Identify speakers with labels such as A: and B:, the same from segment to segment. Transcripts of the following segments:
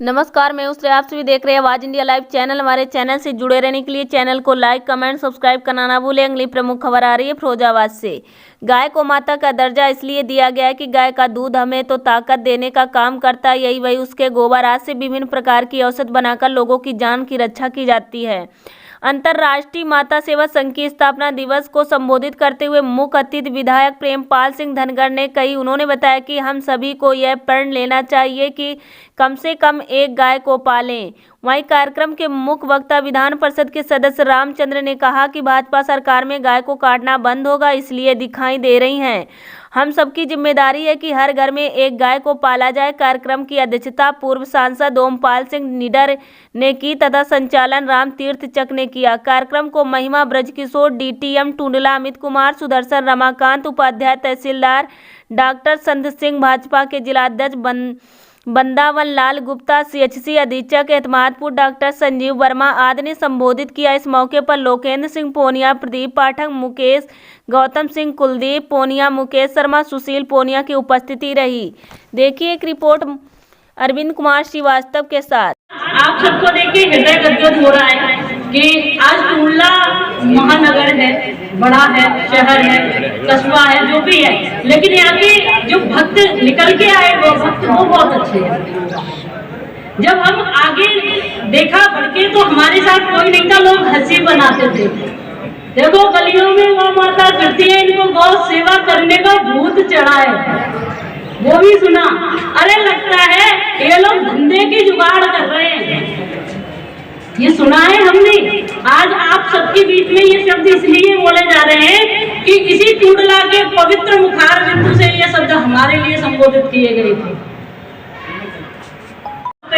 A: नमस्कार, मैं उस आप सभी देख रहे हैं आवाज इंडिया लाइव चैनल। हमारे चैनल से जुड़े रहने के लिए चैनल को लाइक, कमेंट, सब्सक्राइब करना ना भूलें। अगली प्रमुख खबर आ रही है फिरोजाबाद से। गाय को माता का दर्जा इसलिए दिया गया है कि गाय का दूध हमें तो ताकत देने का काम करता है, यही वही उसके गोबर आदि से विभिन्न प्रकार की औषध बनाकर लोगों की जान की रक्षा की जाती है। अंतर्राष्ट्रीय माता सेवा संघ की स्थापना दिवस को संबोधित करते हुए मुख्य अतिथि विधायक प्रेमपाल सिंह धनगर ने कही। उन्होंने बताया कि हम सभी को यह प्रण लेना चाहिए कि कम से कम एक गाय को पालें। वहीं कार्यक्रम के मुख्य वक्ता विधान परिषद के सदस्य रामचंद्र ने कहा कि भाजपा सरकार में गाय को काटना बंद होगा, इसलिए दिखाई दे रही हैं। हम सबकी जिम्मेदारी है कि हर घर में एक गाय को पाला जाए। कार्यक्रम की अध्यक्षता पूर्व सांसद ओमपाल सिंह निडर ने की तथा संचालन राम तीर्थ चक ने किया। कार्यक्रम को महिमा ब्रजकिशोर, डीटीएम टुंडला अमित कुमार, सुदर्शन, रमाकांत, उपाध्याय तहसीलदार डॉक्टर संत सिंह, भाजपा के जिलाध्यक्ष बंदावन लाल गुप्ता, सीएचसी अधीक्षक एतमादपुर डॉक्टर संजीव वर्मा आदि ने संबोधित किया। इस मौके पर लोकेंद्र सिंह पोनिया, प्रदीप पाठक, मुकेश, गौतम सिंह, कुलदीप पोनिया, मुकेश शर्मा, सुशील पोनिया की उपस्थिति रही। देखिए एक रिपोर्ट अरविंद कुमार श्रीवास्तव के साथ।
B: आप सबको देखिए हृदय गदगद हो रहा है कि आज टुंडला महानगर है, बड़ा है, शहर है, कस्बा है, जो भी है, लेकिन यहाँ के जो भक्त निकल के आए वो भक्त वो बहुत अच्छे हैं। जब हम आगे देखा बढ़ के तो हमारे साथ कोई नहीं था, लोग हंसी बनाते थे। देखो गलियों में गौ माता फिरती है, इनको गौ सेवा करने का भूत चढ़ा है, वो भी सुना। अरे लगता है ये लोग धंधे की जुगाड़ कर रहे हैं, ये सुना है हमने। आज आप सबके बीच में ये शब्द इसलिए बोले जा रहे हैं कि इसी टुंडला के पवित्र मुखार बिंदु से ये शब्द हमारे लिए संबोधित किए गए थे।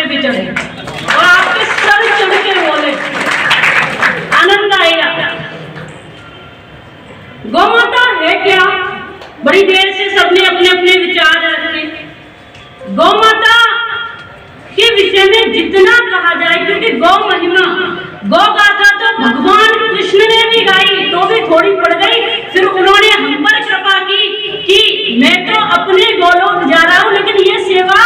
B: भी चढ़े और आपके सर चढ़ के बोले, आनंद आएगा। गौ माता है क्या? बड़ी देर से सबने अपने अपने विचार रखे। गौ माता के विषय में जितना कहा जाए, क्योंकि गौ महिमा, गौ गाथा तो भगवान कृष्ण ने भी गाई तो भी थोड़ी पड़ गई। फिर उन्होंने हम पर कृपा की कि मैं तो अपने गोलोक जा रहा हूँ, लेकिन ये सेवा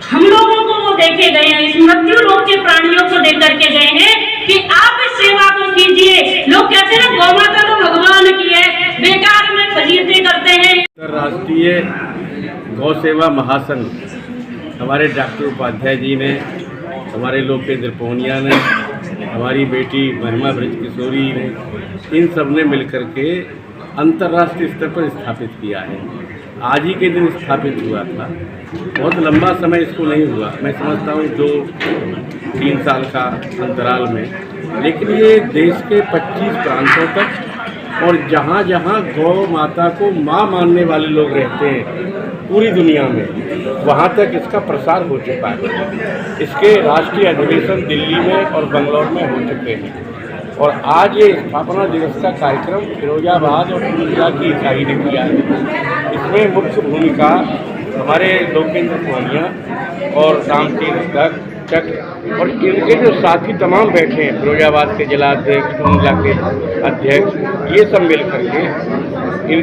B: हम लोगों को वो देके गए हैं, इस मृत्यु लोक के प्राणियों को दे करके गए हैं कि आप इस सेवा को कीजिए। लोग कहते हैं गौ माता तो भगवान की है, बेकार में फजीयतें करते हैं।
C: राष्ट्रीय गौ सेवा महासंघ हमारे डॉक्टर उपाध्याय जी ने, हमारे लोकेंद्र पोनिया ने, हमारी बेटी महिमा ब्रजकिशोरी ने, इन सब ने मिलकर के अंतर्राष्ट्रीय स्तर पर स्थापित किया है। आज ही के दिन स्थापित हुआ था, बहुत लंबा समय इसको नहीं हुआ, मैं समझता हूँ 2-3 साल का अंतराल में, लेकिन ये देश के 25 प्रांतों तक और जहाँ जहाँ गौ माता को माँ मानने वाले लोग रहते हैं पूरी दुनिया में, वहाँ तक इसका प्रसार हो चुका है। इसके राष्ट्रीय अधिवेशन दिल्ली में और बंगलौर में हो चुके हैं और आज ये स्थापना दिवस का कार्यक्रम फिरोजाबाद और टुंडला की इकाई ने किया है। इसमें मुख्य भूमिका हमारे लोकेंद्र पोनिया और राम तीर्थ चक और इनके जो साथी तमाम बैठे हैं, फिरोजाबाद के जिलाध्यक्ष, टुंडला के अध्यक्ष, ये सब मिल करके ये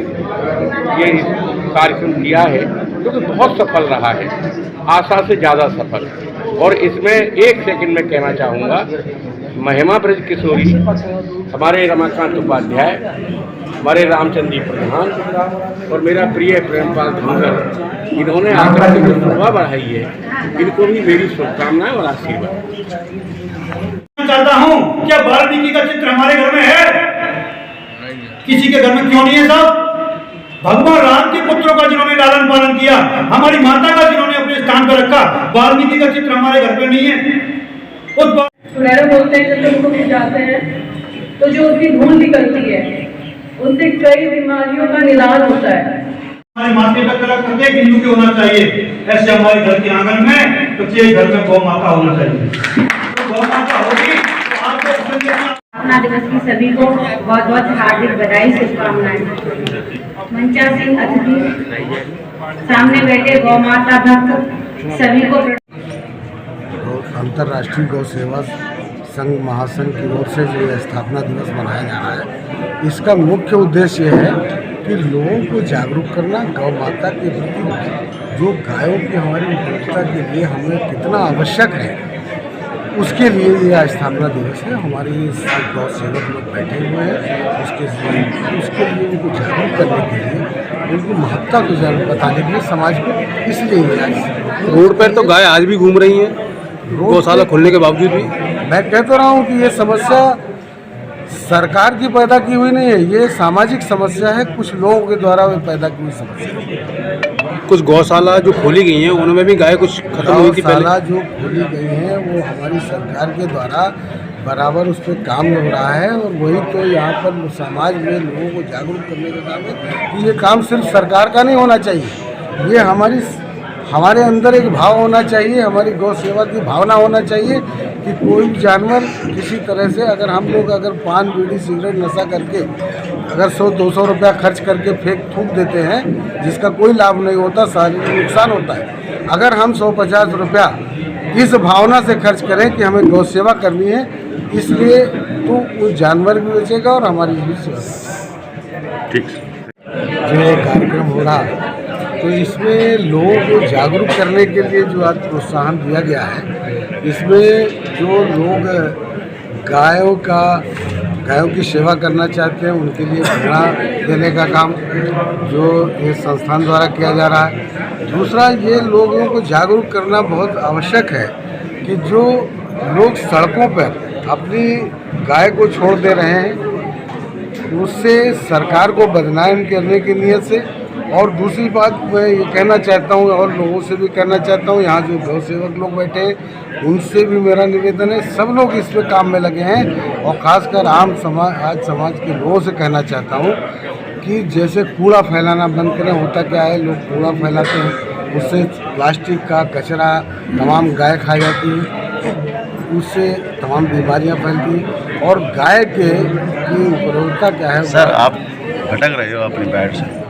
C: कार्यक्रम किया है, जो कि बहुत सफल रहा है, आशा से ज़्यादा सफल। और इसमें एक सेकंड में कहना चाहूँगा, महिमा ब्रजकिशोरी, हमारे रमाकांत उपाध्याय, हमारे रामचंद्र प्रधान और मेरा प्रिय प्रेमपाल धनगर, इन्होंने आकर के जो शोभा बढ़ाई है, इनको भी मेरी शुभकामनाएं और आशीर्वाद।
D: चाहता हूँ, क्या वाल्मीकि का चित्र हमारे घर में है? किसी के घर में क्यों नहीं है साहब? भगवान राम के पुत्रों का जिन्होंने लालन पालन किया, हमारी माता का जिन्होंने अपने स्थान पर रखा, वाल्मीकि का चित्र हमारे घर पे नहीं है।
E: सुनहरे बोलते हैं जब उनको जाते हैं तो जो उसकी धूल निकलती है उससे कई बीमारियों का निदान होता है।
D: हमारे माथे का कलर प्रत्येक हिंदू के होना चाहिए, ऐसे हमारे घर के आंगन में प्रत्येक घर में गौ माता होना चाहिए। तो गौ माता होगी तो आपको
E: स्थापना दिवस की सभी को बहुत बहुत हार्दिक बधाई, शुभकामनाएं। मंचासीन अतिथि, सामने बैठे गौ माता भक्त सभी को
F: अंतर्राष्ट्रीय गौ सेवा संघ महासंघ की ओर से जो स्थापना दिवस मनाया जा रहा है, इसका मुख्य उद्देश्य है कि लोगों को जागरूक करना, गौ माता के प्रति जो गायों की हमारी उपभोक्ता के लिए हमें कितना आवश्यक है, उसके लिए ये स्थापना दिवस है। हमारे गौ सेवक लोग बैठे हुए हैं, उसके लिए उनको जागरूक करने के लिए, उनकी महत्ता को बताने के लिए समाज को, इसलिए ये आज
G: रोड पर तो गाय आज भी घूम रही हैं गौशाला खोलने के बावजूद भी।
F: मैं कह तो रहा हूँ कि ये समस्या सरकार की पैदा की हुई नहीं है, ये सामाजिक समस्या है, कुछ लोगों के द्वारा पैदा की हुई समस्या है।
G: कुछ गौशाला जो खोली गई हैं उनमें भी गाय कुछ खत्म हुई थी पहले।
F: गौशाला जो खोली गई हैं वो हमारी सरकार के द्वारा बराबर उस पर काम हो रहा है, और वही तो यहाँ पर समाज में लोगों को जागरूक करने का काम है कि ये काम सिर्फ सरकार का नहीं होना चाहिए, ये हमारे अंदर एक भाव होना चाहिए, हमारी गौ सेवा की भावना होना चाहिए कि कोई भी जानवर किसी तरह से अगर पान बीड़ी सिगरेट नशा करके अगर 100-200 रुपया खर्च करके थूक देते हैं, जिसका कोई लाभ नहीं होता, शारीरिक नुकसान होता है। अगर हम 150 रुपया इस भावना से खर्च करें कि हमें गौ सेवा करनी है, इसलिए तो वो जानवर भी बचेगा और हमारी भी सेवा।
G: ठीक
F: जो ये कार्यक्रम हो रहा है तो इसमें लोगों को जागरूक करने के लिए जो आज प्रोत्साहन दिया गया है, इसमें जो लोग गायों की सेवा करना चाहते हैं उनके लिए घोड़ा देने का काम जो ये संस्थान द्वारा किया जा रहा है। दूसरा, ये लोगों को जागरूक करना बहुत आवश्यक है कि जो लोग सड़कों पर अपनी गाय को छोड़ दे रहे हैं, उससे सरकार को बदनाम करने की नीयत से। और दूसरी बात मैं ये कहना चाहता हूँ और लोगों से भी कहना चाहता हूँ, यहाँ जो गौ सेवक लोग बैठे हैं उनसे भी मेरा निवेदन है, सब लोग इस पे काम में लगे हैं। और ख़ासकर आज समाज के लोगों से कहना चाहता हूँ कि जैसे कूड़ा फैलाना बंद करें। होता क्या है, लोग कूड़ा फैलाते हैं, उससे प्लास्टिक का कचरा तमाम गाय खा जाती है, उससे तमाम बीमारियाँ फैलती हैं। और गाय की उपयोगिता क्या है।
H: सर, आप भटक रहे हो अपनी बैठ से।